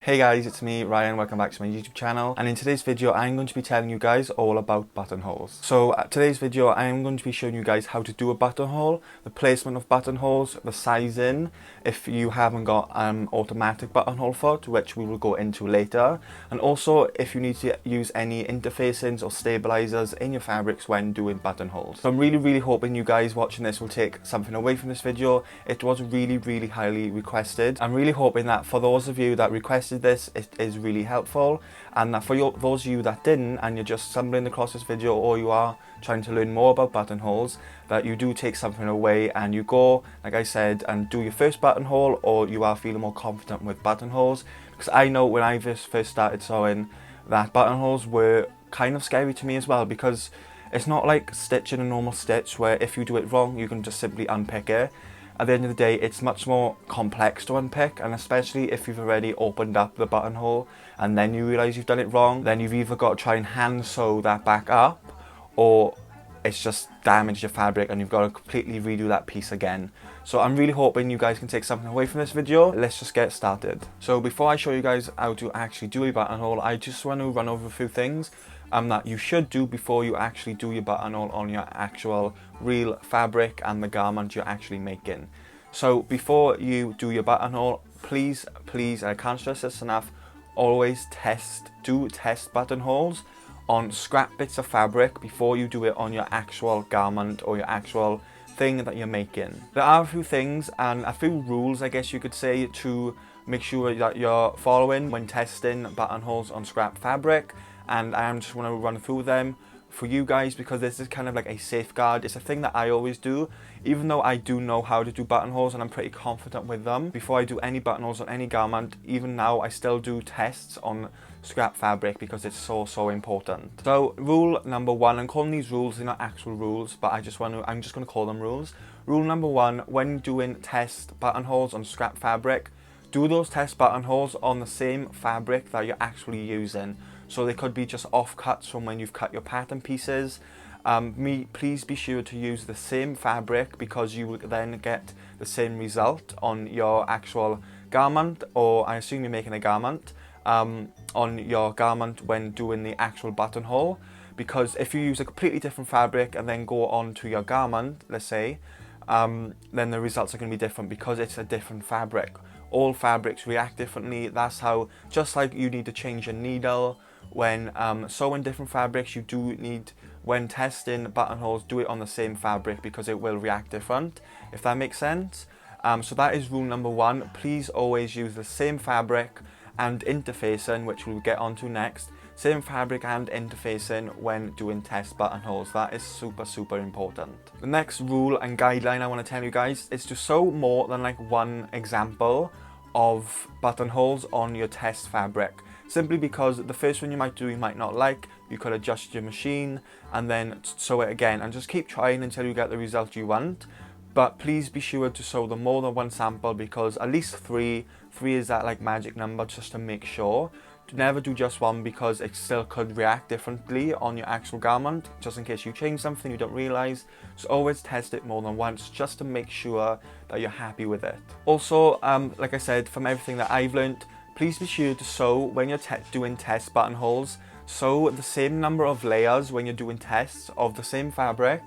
Hey guys, it's me, Ryan. Welcome back to my YouTube channel. And in today's video, I'm going to be telling you guys all about buttonholes. So today's video, I am going to be showing you guys how to do a buttonhole, the placement of buttonholes, the sizing, if you haven't got automatic buttonhole foot, which we will go into later. And also if you need to use any interfacings or stabilizers in your fabrics when doing buttonholes. So I'm really hoping you guys watching this will take something away from this video. It was really highly requested. I'm really hoping that for those of you that requested this, it is really helpful, and that for those of you that didn't and you're just stumbling across this video, or you are trying to learn more about buttonholes, that you do take something away and you go, like I said, and do your first buttonhole, or you are feeling more confident with buttonholes. Because I know when I first started sewing that buttonholes were kind of scary to me as well, because it's not like stitching a normal stitch where if you do it wrong you can just simply unpick it. At the end of the day, it's much more complex to unpick, and especially if you've already opened up the buttonhole and then you realise you've done it wrong, then you've either got to try and hand sew that back up, or it's just damaged your fabric and you've got to completely redo that piece again. So I'm really hoping you guys can take something away from this video. Let's just get started. So before I show you guys how to actually do a buttonhole, I just want to run over a few things that you should do before you actually do your buttonhole on your actual real fabric and the garment you're actually making. So before you do your buttonhole, please, I can't stress this enough, always do test buttonholes on scrap bits of fabric before you do it on your actual garment or your actual thing that you're making. There are a few things and a few rules, I guess you could say, to make sure that you're following when testing buttonholes on scrap fabric, and I just want to run through them for you guys because this is kind of like a safeguard. It's a thing that I always do, even though I do know how to do buttonholes and I'm pretty confident with them. Before I do any buttonholes on any garment, even now, I still do tests on scrap fabric because it's so important. So rule number one, I'm calling these rules, they're not actual rules, but I'm just going to call them rules. Rule number one, when doing test buttonholes on scrap fabric, do those test buttonholes on the same fabric that you're actually using. So they could be just offcuts from when you've cut your pattern pieces. Please be sure to use the same fabric, because you will then get the same result on your actual garment, or I assume you're making a garment, on your garment when doing the actual buttonhole. Because if you use a completely different fabric and then go on to your garment, let's say, then the results are going to be different because it's a different fabric. All fabrics react differently. That's how, just like you need to change your needle when sewing different fabrics, you do need, when testing buttonholes, do it on the same fabric because it will react different, if that makes sense. So that is rule number one. Please always use the same fabric and interfacing, which we'll get onto next. Same fabric and interfacing when doing test buttonholes. That is super important. The next rule and guideline I want to tell you guys is to sew more than like one example of buttonholes on your test fabric. Simply because the first one you might do, you might not like, you could adjust your machine and then sew it again, and just keep trying until you get the result you want. But please be sure to sew the more than one sample, because at least three is that like magic number, just to make sure. Never do just one, because it still could react differently on your actual garment, just in case you change something you don't realize. So always test it more than once, just to make sure that you're happy with it. Also, like I said, from everything that I've learned, please be sure to sew when you're doing test buttonholes. Sew the same number of layers when you're doing tests of the same fabric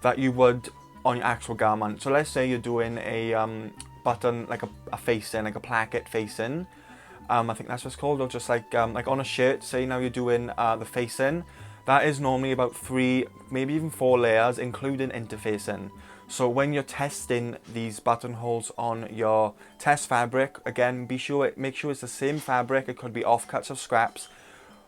that you would on your actual garment. So let's say you're doing a button, like a facing, like a placket facing. I think that's what it's called, or just like on a shirt. Say now you're doing the facing. That is normally about 3, maybe even 4 layers, including interfacing. So when you're testing these buttonholes on your test fabric, again, make sure it's the same fabric. It could be offcuts of scraps.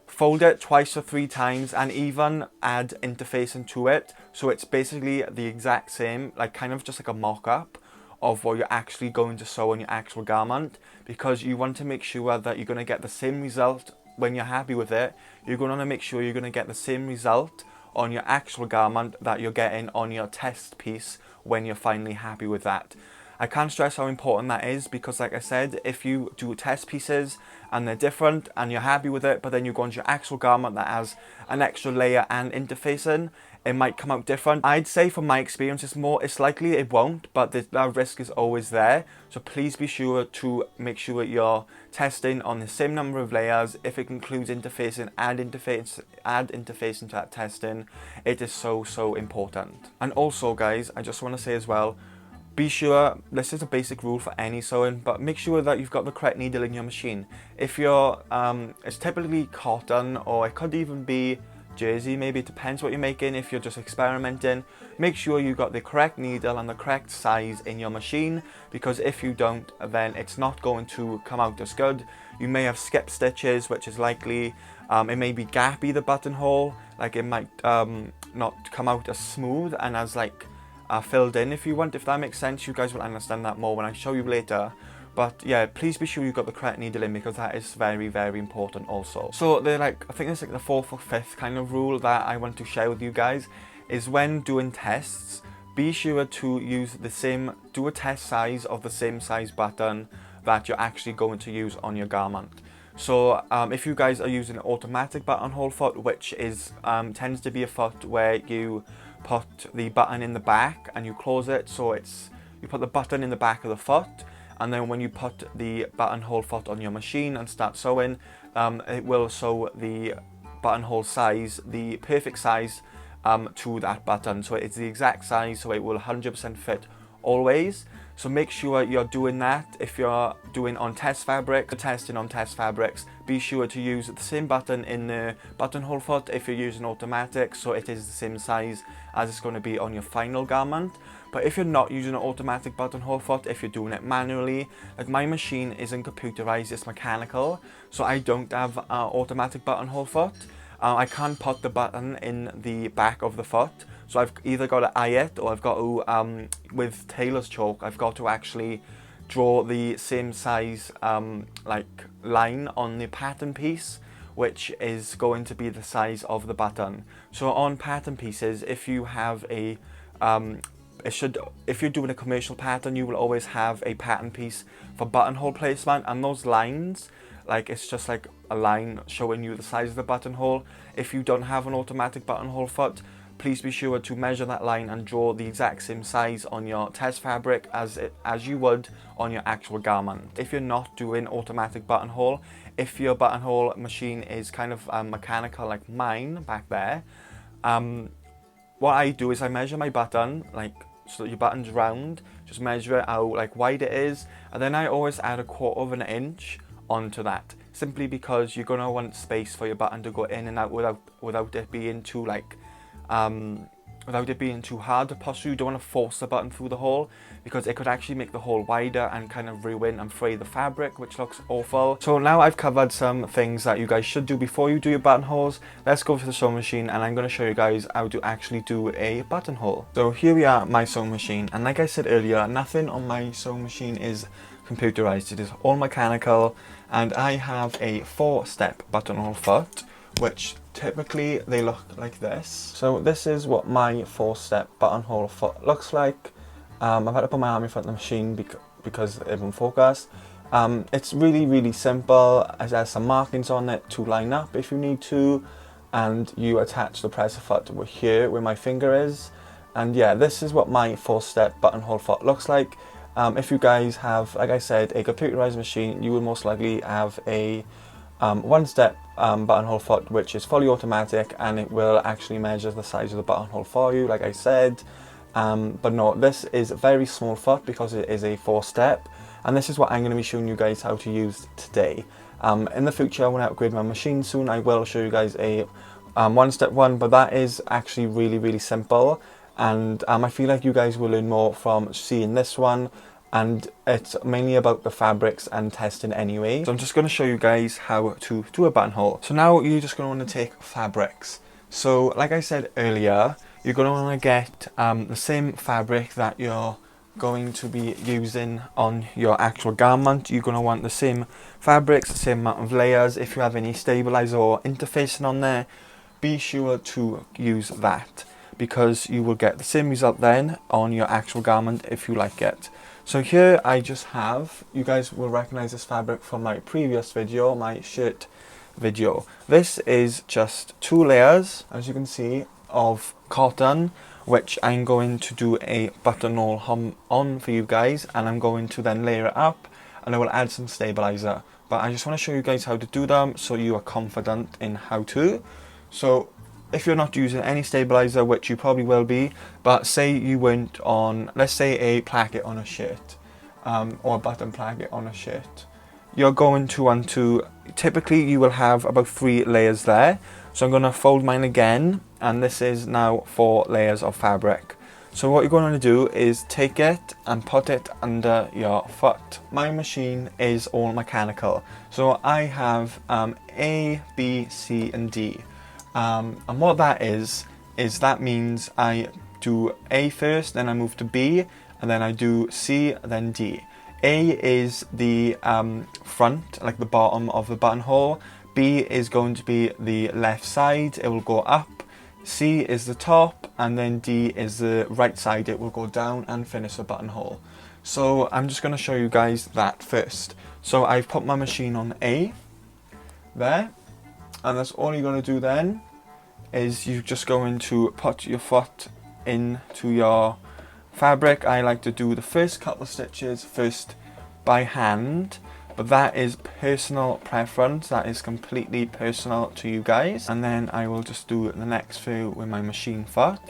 Fold it twice or 3 times, and even add interfacing to it, so it's basically the exact same, like kind of just like a mock-up of what you're actually going to sew on your actual garment, because you want to make sure that you're going to get the same result when you're happy with it. You're going to make sure you're going to get the same result on your actual garment that you're getting on your test piece when you're finally happy with that. I can't stress how important that is, because like I said, if you do test pieces and they're different and you're happy with it, but then you go into your actual garment that has an extra layer and interfacing, it might come out different. I'd say from my experience, it's likely it won't, but that risk is always there. So please be sure to make sure you're testing on the same number of layers. If it includes interfacing, add interfacing to that testing. It is so important. And also guys, I just want to say as well, be sure, this is a basic rule for any sewing, but make sure that you've got the correct needle in your machine. If you're, it's typically cotton, or it could even be jersey, maybe, it depends what you're making. If you're just experimenting, make sure you got the correct needle and the correct size in your machine, because if you don't, then it's not going to come out as good. You may have skip stitches, which is likely. It may be gappy, the buttonhole, like it might not come out as smooth and as like filled in, if that makes sense. You guys will understand that more when I show you later. But yeah, please be sure you've got the correct needle in, because that is very important also. So they're like, I think it's like the 4th or 5th kind of rule that I want to share with you guys, is when doing tests, be sure to use do a test size of the same size button that you're actually going to use on your garment. So if you guys are using an automatic buttonhole foot, which is tends to be a foot where you put the button in the back and you close it, so you put the button in the back of the foot, and then when you put the buttonhole foot on your machine and start sewing, it will sew the buttonhole size, the perfect size, to that button. So it's the exact size, so it will 100% fit always. So make sure you're doing that. If you're doing on test fabric, testing on test fabrics, be sure to use the same button in the buttonhole foot if you're using automatic, so it is the same size as it's going to be on your final garment. But if you're not using an automatic buttonhole foot, if you're doing it manually, like my machine isn't computerized, it's mechanical, so I don't have an automatic buttonhole foot. I can't put the button in the back of the foot, so I've either got to eye it, or I've got to, with tailor's chalk, I've got to actually draw the same size like line on the pattern piece, which is going to be the size of the button. So on pattern pieces, if you have a if you're doing a commercial pattern, you will always have a pattern piece for buttonhole placement, and those lines, like, it's just like a line showing you the size of the buttonhole. If you don't have an automatic buttonhole foot, please be sure to measure that line and draw the exact same size on your test fabric as you would on your actual garment. If you're not doing automatic buttonhole, if your buttonhole machine is kind of mechanical like mine back there, what I do is I measure my button, like, so that your button's round, just measure it out like wide it is, and then I always add 1/4 of an inch onto that, simply because you're gonna want space for your button to go in and out without it being too like without it being too hard to push through. You don't want to force the button through the hole, because it could actually make the hole wider and kind of ruin and fray the fabric, which looks awful. So now I've covered some things that you guys should do before you do your buttonholes. Let's go to the sewing machine, and I'm going to show you guys how to actually do a buttonhole. So here we are at my sewing machine, and like I said earlier, nothing on my sewing machine is computerized. It is all mechanical, and I have a 4-step buttonhole foot, which typically they look like this. So this is what my 4-step buttonhole foot looks like. I've had to put my arm in front of the machine because it won't focus. It's really simple. It has some markings on it to line up if you need to, and you attach the presser foot here where my finger is. And yeah, this is what my 4-step buttonhole foot looks like. If you guys have, like I said, a computerized machine, you will most likely have a 1-step buttonhole foot, which is fully automatic, and it will actually measure the size of the buttonhole for you, like I said. But no, this is a very small foot because it is a 4-step, and this is what I'm going to be showing you guys how to use today. In the future, when I upgrade my machine soon, I will show you guys a 1-step one, but that is actually really simple, and I feel like you guys will learn more from seeing this one. And it's mainly about the fabrics and testing anyway. So I'm just going to show you guys how to do a buttonhole. So now you're just going to want to take fabrics. So like I said earlier, you're going to want to get the same fabric that you're going to be using on your actual garment. You're going to want the same fabrics, the same amount of layers. If you have any stabilizer or interfacing on there, be sure to use that. because you will get the same result then on your actual garment if you like it. So here I just have, you guys will recognize this fabric from my previous video, my shirt video. This is just 2 layers, as you can see, of cotton, which I'm going to do a buttonhole on for you guys, and I'm going to then layer it up, and I will add some stabilizer. But I just want to show you guys how to do them so you are confident in how to. So if you're not using any stabilizer, which you probably will be, but say you went on, let's say a placket on a shirt, or a button placket on a shirt, you're going to want to, typically you will have about 3 layers there. So I'm going to fold mine again, and this is now 4 layers of fabric. So what you're going to do is take it and put it under your foot. My machine is all mechanical, so I have A, B, C and D. And what that is that means I do A first, then I move to B, and then I do C, then D. A is the front, like the bottom of the buttonhole. B is going to be the left side, it will go up. C is the top, and then D is the right side, it will go down and finish the buttonhole. So I'm just going to show you guys that first. So I've put my machine on A, there, and that's all you're going to do then, is you're just going to put your foot into your fabric. I like to do the first couple of stitches first by hand, but that is personal preference, that is completely personal to you guys. And then I will just do the next few with my machine foot,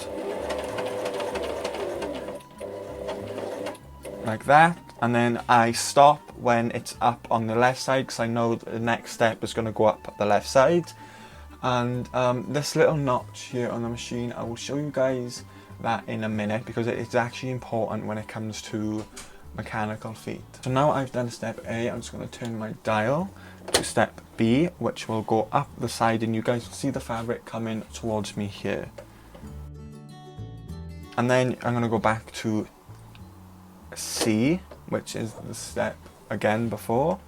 like that. And then I stop when it's up on the left side, because I know the next step is going to go up the left side. And this little notch here on the machine, I will show you guys that in a minute, because it's actually important when it comes to mechanical feet. So now I've done step A, I'm just going to turn my dial to step B, which will go up the side, and you guys will see the fabric coming towards me here. And then I'm going to go back to C, which is the step again before,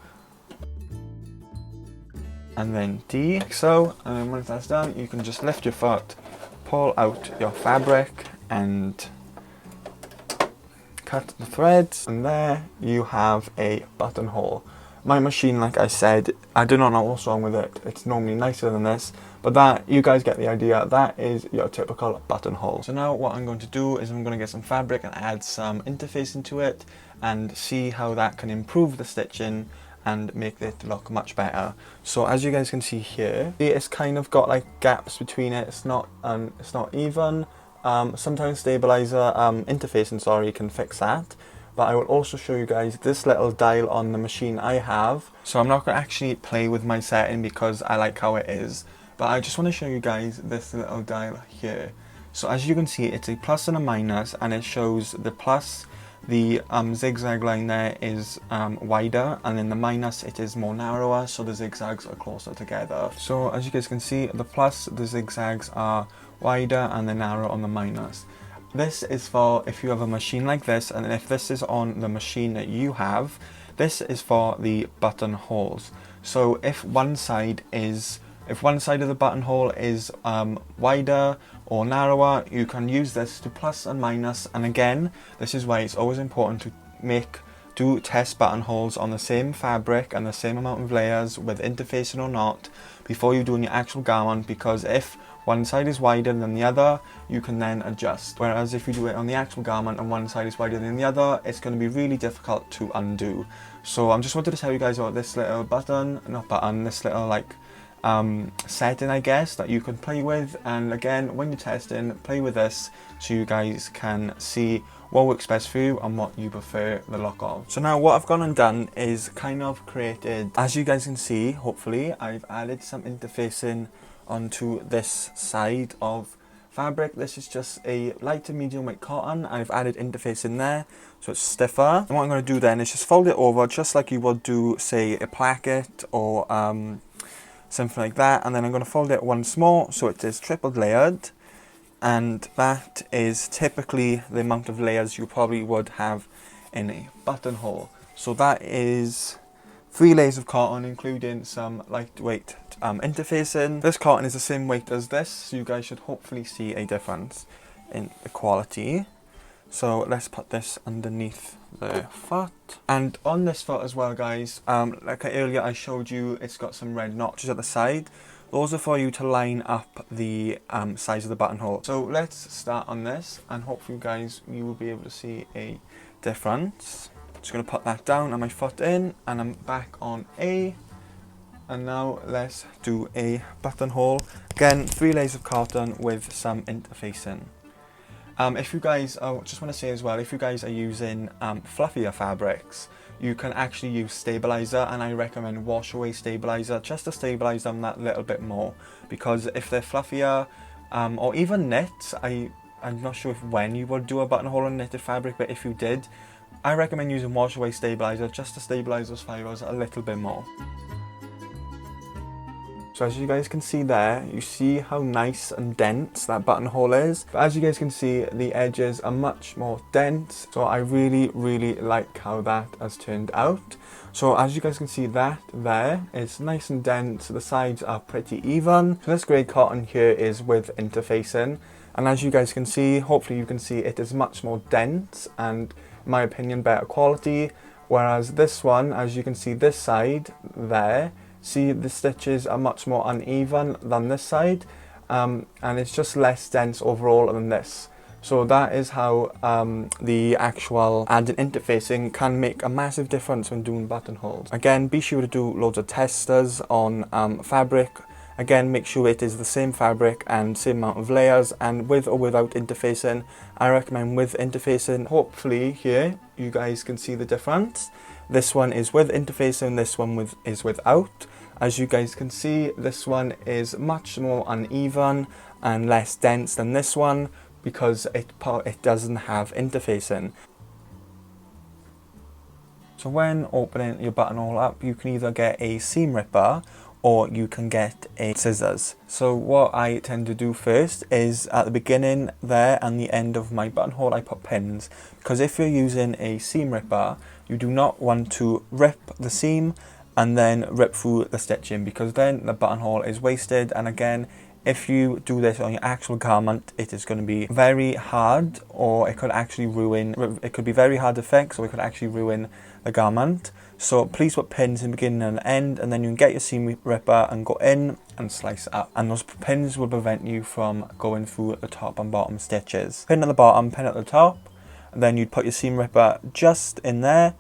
and then D, like so. And then once that's done, you can just lift your foot, pull out your fabric and cut the threads, and there you have a buttonhole. My machine, like I said, I do not know what's wrong with it. It's normally nicer than this, but that, you guys get the idea, that is your typical buttonhole. So now what I'm going to do is I'm going to get some fabric and add some interface into it and see how that can improve the stitching and make it look much better. So as you guys can see here, it's kind of got like gaps between it. It's not even. Sometimes stabilizer interfacing, sorry, can fix that. But I will also show you guys this little dial on the machine I have. So I'm not going to actually play with my setting because I like how it is, but I just want to show you guys this little dial here. So as you can see, it's a plus and a minus, and it shows the plus, the zigzag line there is wider, and then the minus, it is more narrower, so the zigzags are closer together. So as you guys can see, the plus, the zigzags are wider and the narrow on the minus. This is for if you have a machine like this, and if this is on the machine that you have, this is for the buttonholes. So if one side of the buttonhole is wider or narrower, you can use this to plus and minus. And again, this is why it's always important to do test buttonholes on the same fabric and the same amount of layers with interfacing or not before you do your actual garment, because if one side is wider than the other, you can then adjust. Whereas if you do it on the actual garment and one side is wider than the other, it's going to be really difficult to undo. So I'm just wanted to tell you guys about this little this little like setting, I guess, that you can play with. And again, when you're testing, play with this so you guys can see what works best for you and what you prefer the look of. So now what I've gone and done is kind of created, as you guys can see, hopefully, I've added some interfacing onto this side of fabric. This is just a light to medium weight cotton, and I've added interface in there so it's stiffer. And what I'm going to do then is just fold it over just like you would do, say, a placket or something like that, and then I'm going to fold it once more so it is triple layered, and that is typically the amount of layers you probably would have in a buttonhole. So that is 3 layers of cotton, including some lightweight interfacing. This cotton is the same weight as this, so you guys should hopefully see a difference. in the quality. So let's put this underneath the foot. And on this foot as well, guys, like earlier I showed you, it's got some red notches at the side. Those are for you to line up the size of the buttonhole. So let's start on this, and hopefully guys, you will be able to see a difference. Just going to put that down and my foot in, and I'm back on A. And now let's do a buttonhole. Again, 3 layers of cotton with some interfacing. If you guys, just want to say as well, if you guys are using fluffier fabrics, you can actually use stabilizer, and I recommend wash away stabilizer just to stabilize them that little bit more, because if they're fluffier or even knit, I'm not sure when you would do a buttonhole on knitted fabric, but if you did, I recommend using wash away stabilizer just to stabilize those fibers a little bit more. So as you guys can see there, you see how nice and dense that buttonhole is. But as you guys can see, the edges are much more dense. So I really, really like how that has turned out. So as you guys can see, that there is nice and dense. The sides are pretty even. So this grey cotton here is with interfacing. And as you guys can see, hopefully you can see it is much more dense and, in my opinion, better quality. Whereas this one, as you can see, this side there, see the stitches are much more uneven than this side, and it's just less dense overall than this. So that is how the actual added interfacing can make a massive difference when doing buttonholes. Again, be sure to do loads of testers on fabric. Again, make sure it is the same fabric and same amount of layers, and with or without interfacing. I recommend with interfacing. Hopefully here you guys can see the difference. This one is with interfacing, this one is without. As you guys can see, this one is much more uneven and less dense than this one because it doesn't have interfacing. So when opening your buttonhole up, you can either get a seam ripper or you can get a scissors. So what I tend to do first is at the beginning there and the end of my buttonhole, I put pins, because if you're using a seam ripper, you do not want to rip the seam and then rip through the stitching, because then the buttonhole is wasted. And again, if you do this on your actual garment, it is going to be very hard, or it could actually ruin, it could be very hard to fix, or it could actually ruin the garment. So please put pins in the beginning and the end, and then you can get your seam ripper and go in and slice it up. And those pins will prevent you from going through the top and bottom stitches. Pin at the bottom, pin at the top, and then you'd put your seam ripper just in there,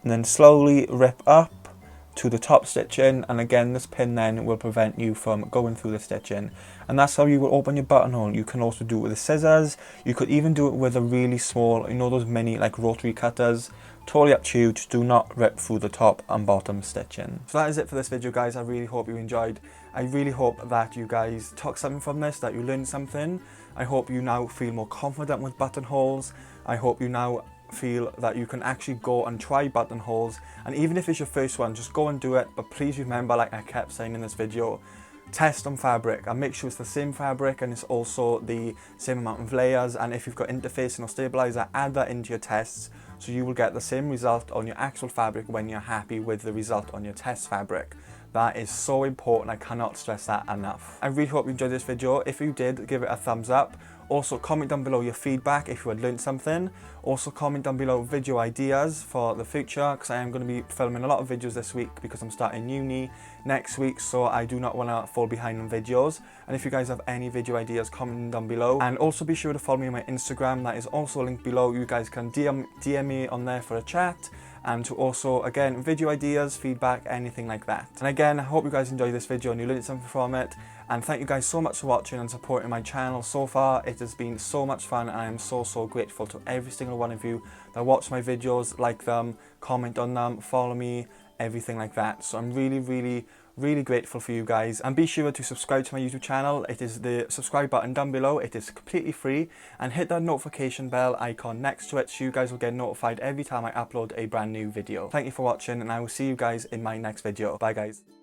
and then slowly rip up to the top stitching, and again this pin then will prevent you from going through the stitching. And that's how you will open your buttonhole. You can also do it with the scissors. You could even do it with a really small, you know, those mini like rotary cutters. Totally up to you. Just do not rip through the top and bottom stitching. So that is it for this video, guys. I really hope you enjoyed. I really hope that you guys took something from this, that you learned something. I hope you now feel more confident with buttonholes. I hope you now feel that you can actually go and try buttonholes, and even if it's your first one, just go and do it. But please remember, like I kept saying in this video, test on fabric and make sure it's the same fabric and it's also the same amount of layers. And if you've got interfacing or stabilizer, add that into your tests, so you will get the same result on your actual fabric when you're happy with the result on your test fabric. That is so important. I cannot stress that enough. I really hope you enjoyed this video. If you did, give it a thumbs up. Also comment down below your feedback if you had learned something. Also comment down below video ideas for the future, because I am going to be filming a lot of videos this week because I'm starting uni next week, so I do not want to fall behind on videos. And if you guys have any video ideas, comment down below. And also be sure to follow me on my Instagram, that is also linked below. You guys can DM me on there for a chat, and to also, again, video ideas, feedback, anything like that. And again, I hope you guys enjoyed this video and you learned something from it. And thank you guys so much for watching and supporting my channel so far. It has been so much fun, and I am so grateful to every single one of you that watch my videos, like them, comment on them, follow me, everything like that. So I'm really grateful for you guys. And be sure to subscribe to my YouTube channel. It is the subscribe button down below. It is completely free, and hit that notification bell icon next to it so you guys will get notified every time I upload a brand new video. Thank you for watching, and I will see you guys in my next video. Bye guys.